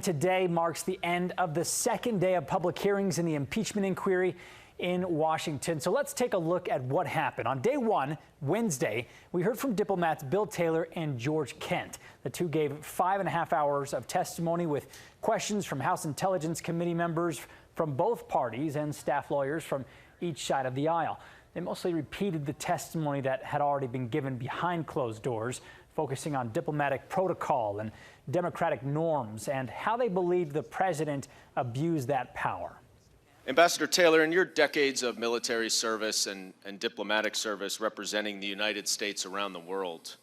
Today marks the end of the second day of public hearings in the impeachment inquiry in Washington. So let's take a look at what happened. On day one, Wednesday, we heard from diplomats Bill Taylor and George Kent. The two gave 5.5 hours of testimony with questions from House Intelligence Committee members from both parties and staff lawyers from each side of the aisle. They mostly repeated the testimony that had already been given behind closed doors, focusing on diplomatic protocol and democratic norms and how they believed the president abused that power. Ambassador Taylor, in your decades of military service and diplomatic service representing the United States around the world,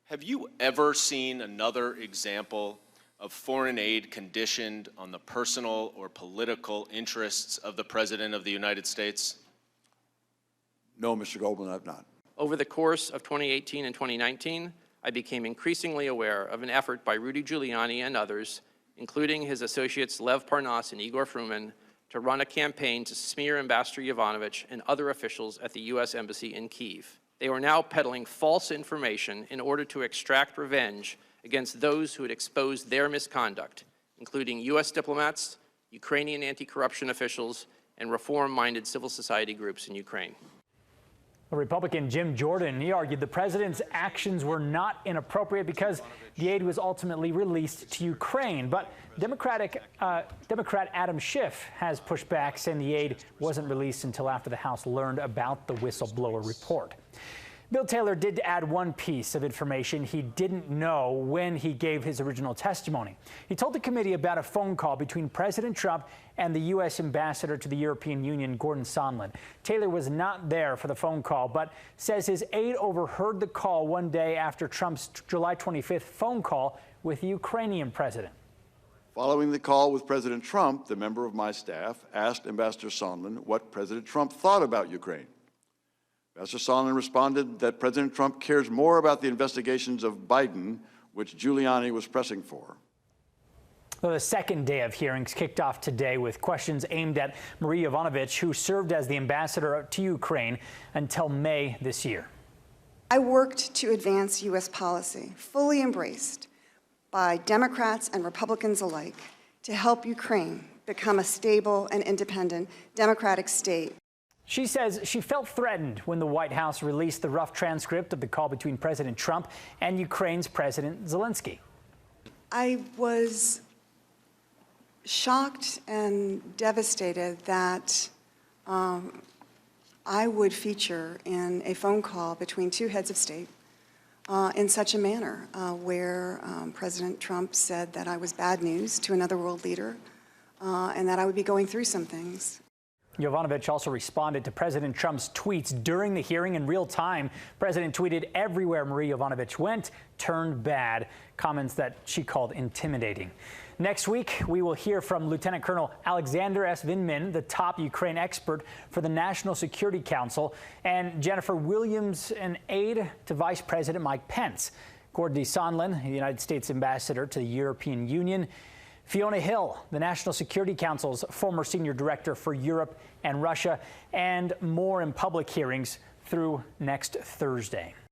have you ever seen another example of foreign aid conditioned on the personal or political interests of the President of the United States? No, Mr. Goldman, I've not. Over the course of 2018 and 2019, I became increasingly aware of an effort by Rudy Giuliani and others, including his associates Lev Parnas and Igor Fruman, to run a campaign to smear Ambassador Yovanovitch and other officials at the U.S. Embassy in Kyiv. They were now peddling false information in order to extract revenge against those who had exposed their misconduct, including U.S. diplomats, Ukrainian anti-corruption officials, and reform-minded civil society groups in Ukraine. Republican Jim Jordan, he argued the president's actions were not inappropriate because the aid was ultimately released to Ukraine. But Democrat Adam Schiff has pushed back, saying the aid wasn't released until after the House learned about the whistleblower report. Bill Taylor did add one piece of information he didn't know when he gave his original testimony. He told the committee about a phone call between President Trump and the U.S. ambassador to the European Union, Gordon Sondland. Taylor was not there for the phone call, but says his aide overheard the call one day after Trump's July 25th phone call with the Ukrainian president. Following the call with President Trump, the member of my staff asked Ambassador Sondland what President Trump thought about Ukraine. Ambassador Sondland responded that President Trump cares more about the investigations of Biden, which Giuliani was pressing for. Well, the second day of hearings kicked off today with questions aimed at Marie Yovanovitch, who served as the ambassador to Ukraine until May this year. I worked to advance U.S. policy, fully embraced by Democrats and Republicans alike, to help Ukraine become a stable and independent democratic state. She says she felt threatened when the White House released the rough transcript of the call between President Trump and Ukraine's President Zelensky. I was shocked and devastated that I would feature in a phone call between two heads of state in such a manner where President Trump said that I was bad news to another world leader and that I would be going through some things. Yovanovitch also responded to President Trump's tweets during the hearing in real time. President tweeted, "Everywhere Marie Yovanovitch went turned bad," comments that she called intimidating. Next week, we will hear from Lieutenant Colonel Alexander S. Vindman, the top Ukraine expert for the National Security Council, and Jennifer Williams, an aide to Vice President Mike Pence, Gordon Sondland, the United States ambassador to the European Union, Fiona Hill, the National Security Council's former senior director for Europe and Russia, and more in public hearings through next Thursday.